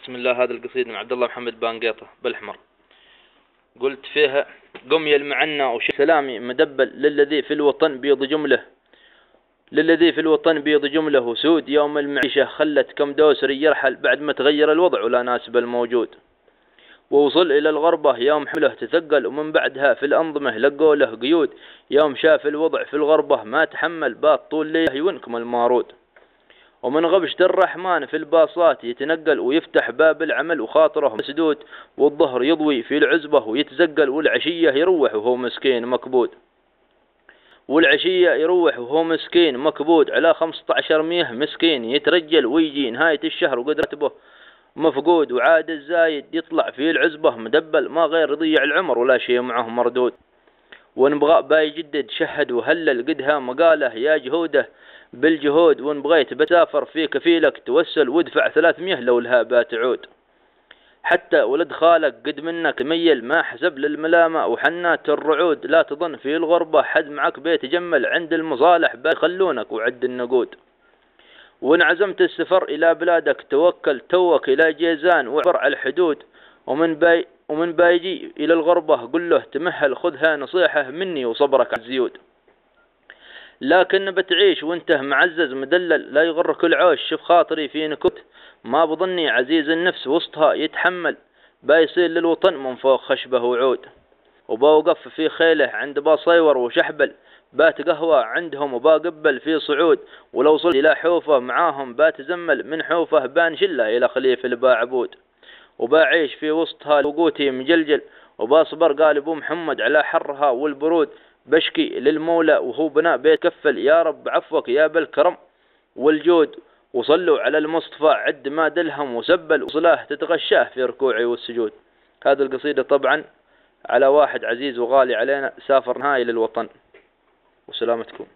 بسم الله. هذا القصيد من عبد الله محمد بانقيطة بالحمر. قلت فيها: قم يا المعنى وش سلامي مدبل للذي في الوطن بيض جمله، للذي في الوطن بيض جمله وسود يوم المعيشة خلت كم دوسري يرحل بعد ما تغير الوضع ولا ناسب الموجود، ووصل إلى الغربة يوم حمله تثقل ومن بعدها في الأنظمة لقوا له قيود، يوم شاف الوضع في الغربة ما تحمل بات طول ليه يونكم المارود، ومن غبشة الرحمن في الباصات يتنقل ويفتح باب العمل وخاطره مسدود، والظهر يضوي في العزبة ويتزقل والعشية يروح وهو مسكين مكبود، والعشية يروح وهو مسكين مكبود على 15 مسكين يترجل ويجي نهاية الشهر وقدرته مفقود، وعاد الزايد يطلع في العزبة مدبل ما غير يضيع العمر ولا شيء معه مردود، ونبغى بايجدد شهد وهلل قدها مقاله يا جهوده بالجهود، وان بغيت بتسافر في كفيلك توسل وادفع 300 لو لها بتعود، حتى ولد خالك قد منك ميل ما حسب للملامة وحنات الرعود، لا تظن في الغربة حد معك بيت جمل عند المصالح بيخلونك وعد النقود، وان عزمت السفر الى بلادك توكل توك الى جيزان وعبر على الحدود، ومن بايجي الى الغربة قل له تمهل خذها نصيحة مني وصبرك على الزيود، لكن بتعيش وانته معزز مدلل لا يغرك العوش، شوف خاطري في نكوت ما بظني عزيز النفس وسطها يتحمل بايصير للوطن من فوق خشبه وعود، وبوقف في خيله عند باصيور وشحبل بات قهوة عندهم وباقبل في صعود، ولو وصل إلى حوفة معاهم باتزمل من حوفة بانشله إلى خليف الباعبود، وبعيش في وسطها لوقوتي مجلجل وباصبر قال ابو محمد على حرها والبرود، بشكي للمولى وهو بناء بيت كفل يا رب عفوك يا بالكرم والجود، وصلوا على المصطفى عد ما دلهم وسبل وصلاه تتغشاه في ركوعي والسجود. هذه القصيدة طبعا على واحد عزيز وغالي علينا سافر نهائي للوطن، وسلامتكم.